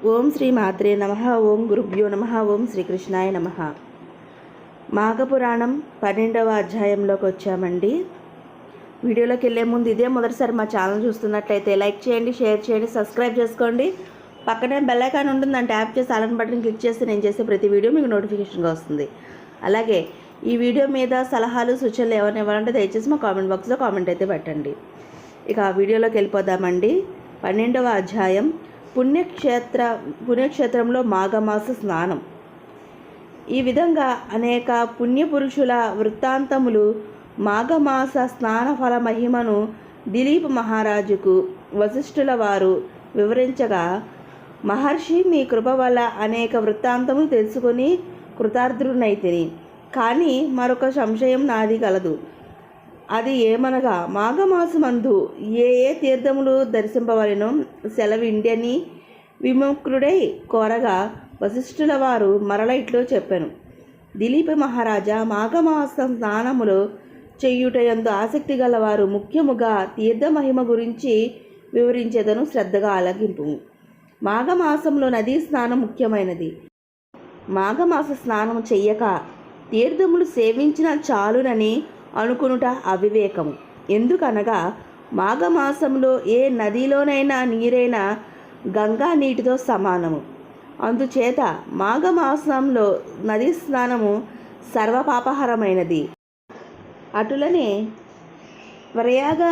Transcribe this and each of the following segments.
ఓం శ్రీ మాత్రే నమః. ఓం గురుభ్యో నమః. ఓం శ్రీకృష్ణాయ నమః. మాఘపురాణం 12వ అధ్యాయంలోకి వచ్చామండి. వీడియోలోకి వెళ్ళే ముందు ఇదే మొదటిసారి మా ఛానల్ చూస్తున్నట్లయితే లైక్ చేయండి, షేర్ చేయండి, సబ్స్క్రైబ్ చేసుకోండి. పక్కనే బెల్ ఐకాన్ ఉంటుంది, దాన్ని ట్యాప్ చేసి ఆల్ బటన్ క్లిక్ చేస్తే నేను చేసే ప్రతి వీడియో మీకు నోటిఫికేషన్గా వస్తుంది. అలాగే ఈ వీడియో మీద సలహాలు సూచనలు ఏమైనా ఇవ్వాలంటే దయచేసి మా కామెంట్ బాక్స్లో కామెంట్ అయితే పెట్టండి. ఇక వీడియోలోకి వెళ్ళిపోదామండి. 12వ అధ్యాయం పుణ్యక్షేత్రంలో మాఘమాస స్నానం. ఈ విధంగా అనేక పుణ్యపురుషుల వృత్తాంతములు మాఘమాస స్నాన ఫల మహిమను దిలీప్ మహారాజుకు వశిష్ఠుల వారు వివరించగా, మహర్షి మీ కృప వల్ల అనేక వృత్తాంతములు తెలుసుకొని కృతార్థునైతిని. కానీ మరొక సంశయం నాది కలదు. అది ఏమనగా, మాఘమాసమందు ఏ తీర్థములు దర్శింపవలెనో సెలవిండని విముక్తుడై కోరగా, వశిష్ఠుల వారు మరల ఇట్లో చెప్పాను. దిలీప మహారాజా, మాఘమాస స్నానములు చెయ్యుటయందు ఆసక్తి గలవారు ముఖ్యముగా తీర్థమహిమ గురించి వివరించేదను, శ్రద్ధగా ఆలకింపు. మాఘమాసంలో నదీ స్నానం ముఖ్యమైనది. మాఘమాస స్నానము చెయ్యక తీర్థములు సేవించిన చాలునని అనుకునుట అవివేకము. ఎందుకనగా మాఘమాసంలో ఏ నదిలోనైనా నీరైనా గంగా నీటితో సమానము. అందుచేత మాఘమాసంలో నదీ స్నానము సర్వపాపహరమైనది. అటులనే ప్రయాగ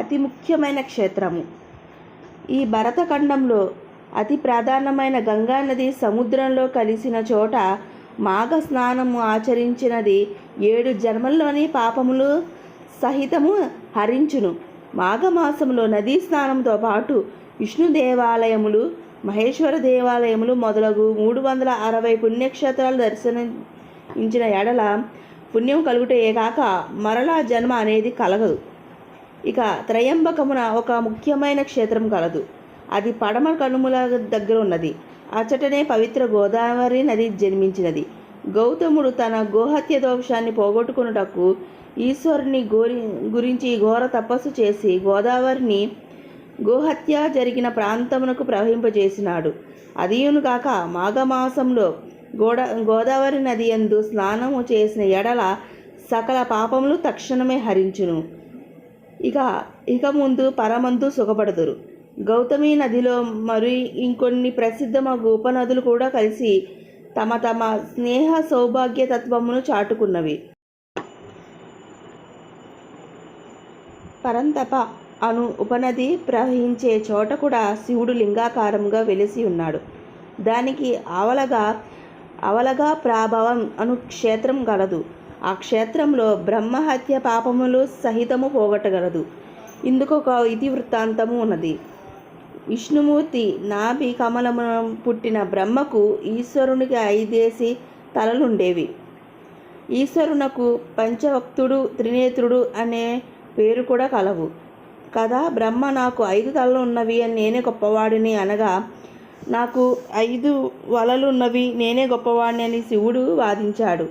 అతి ముఖ్యమైన క్షేత్రము. ఈ భరతఖండంలో అతి ప్రాధాన్యమైన గంగా నది సముద్రంలో కలిసిన చోట మాఘ స్నానము ఆచరించినది 7 జన్మల్లోని పాపములు సహితము హరించును. మాఘమాసంలో నదీ స్నానంతో పాటు విష్ణు దేవాలయములు, మహేశ్వర దేవాలయములు మొదలగు 360 పుణ్యక్షేత్రాలు దర్శనించిన ఎడల పుణ్యం కలుగుటయే కాక మరలా జన్మ అనేది కలగదు. ఇక త్రయంబకమున ఒక ముఖ్యమైన క్షేత్రం కలదు. అది పడమ కనుమల దగ్గర ఉన్నది. అచటనే పవిత్ర గోదావరి నది జన్మించినది. గౌతముడు తన గోహత్య దోషాన్ని పోగొట్టుకున్నటకు ఈశ్వరుని గురించి ఘోర తపస్సు చేసి గోదావరిని గోహత్య జరిగిన ప్రాంతమునకు ప్రవహింపజేసినాడు. అదియును కాక మాఘమాసంలో గోదావరి నది యందు స్నానము చేసిన ఎడల సకల పాపములు తక్షణమే హరించును. ఇక ముందు పరమందు సుఖపడదురు. గౌతమి నదిలో మరి ఇంకొన్ని ప్రసిద్ధమగు ఉపనదులు కూడా కలిసి తమ తమ స్నేహ సౌభాగ్య తత్వమును చాటుకున్నవి. పరంతప అను ఉపనది ప్రవహించే చోట కూడా శివుడు లింగాకారంగా వెలిసి ఉన్నాడు. దానికి అవలగా ప్రాభవం అను క్షేత్రం గలదు. ఆ క్షేత్రంలో బ్రహ్మహత్య పాపములు సహితము పోగొట్టగలదు. ఇందుకొక ఇతివృత్తాంతము ఉన్నది. విష్ణుమూర్తి నాభి కమలమున పుట్టిన బ్రహ్మకు ఈశ్వరునికి 5 తలలుండేవి. ఈశ్వరునకు పంచవక్తుడు, త్రినేత్రుడు అనే పేరు కూడా కలవు కదా. బ్రహ్మ నాకు 5 తలలు ఉన్నవి అని నేనే గొప్పవాడిని అనగా, నాకు 5 వలలు ఉన్నవి నేనే గొప్పవాడిని అని శివుడు వాదించాడు.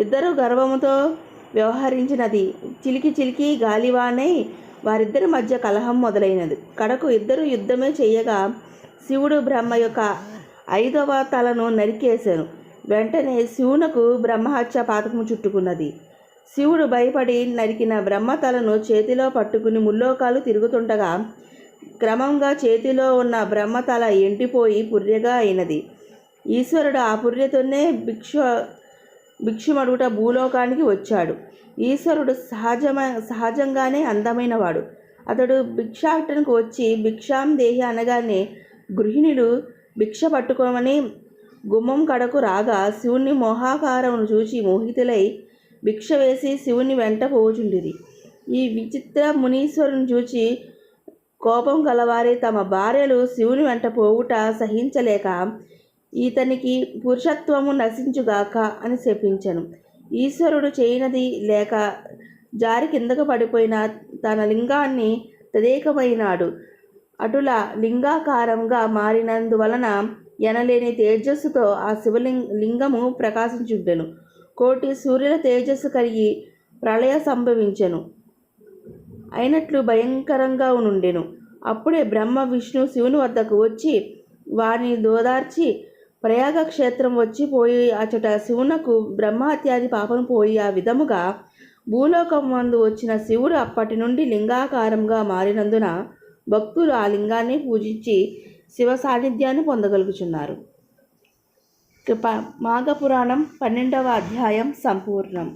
ఇద్దరు గర్వముతో వ్యవహరించినది. చిలికి గాలివానై వారిద్దరి మధ్య కలహం మొదలైనది. కడకు ఇద్దరు యుద్ధమే చేయగా శివుడు బ్రహ్మ యొక్క 5వ తలను నరికేశాను. వెంటనే శివునకు బ్రహ్మహత్య పాతకము చుట్టుకున్నది. శివుడు భయపడి నరికిన బ్రహ్మ తలను చేతిలో పట్టుకుని ముల్లోకాలు తిరుగుతుండగా క్రమంగా చేతిలో ఉన్న బ్రహ్మతల ఎండిపోయి పుర్రెగా అయినది. ఈశ్వరుడు ఆ పుర్రెతోనే భిక్షమడుగుట భూలోకానికి వచ్చాడు. ఈశ్వరుడు సహజంగానే అందమైనవాడు. అతడు భిక్షాటనకు వచ్చి భిక్షాం దేహి అనగానే గృహిణులు భిక్ష పట్టుకోమని గుమ్మం కడకు రాగా శివుని మోహాకారమును చూచి మోహితులై భిక్ష వేసి శివుని వెంట పోచుండిరి. ఈ విచిత్ర మునీశ్వరుని చూచి కోపం గలవారే తమ భార్యలు శివుని వెంట పోవుట సహించలేక ఇతనికి పురుషత్వము నశించుగాక అని శపించెను. ఈశ్వరుడు చేయనది లేక జారి కిందకు పడిపోయిన తన లింగాన్ని తదేకమైనాడు. అటుల లింగాకారంగా మారినందువలన ఎనలేని తేజస్సుతో ఆ శివలింగము ప్రకాశించుండెను. 1 కోటి సూర్యుల తేజస్సు కలిగి ప్రళయ సంభవించెను. అయినట్లు భయంకరంగా నుండెను. అప్పుడే బ్రహ్మ విష్ణు శివుని వద్దకు వచ్చి వారిని దోదార్చి ప్రయాగ క్షేత్రం వచ్చిపోయి అచట శివునకు బ్రహ్మహత్యాది పాపను పోయి ఆ విధముగా భూలోకం మందు వచ్చిన శివుడు అప్పటి నుండి లింగాకారంగా మారినందున భక్తులు ఆ లింగాన్ని పూజించి శివ సాన్నిధ్యాన్ని పొందగలుగుచున్నారు. మాఘపురాణం 12వ అధ్యాయం సంపూర్ణం.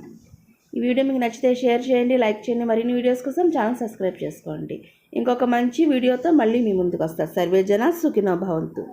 ఈ వీడియో మీకు నచ్చితే షేర్ చేయండి, లైక్ చేయండి. మరిన్ని వీడియోస్ కోసం ఛానల్ సబ్స్క్రైబ్ చేసుకోండి. ఇంకొక మంచి వీడియోతో మళ్ళీ మీ ముందుకు వస్తారు. సర్వే జన సుఖినో భవంతు.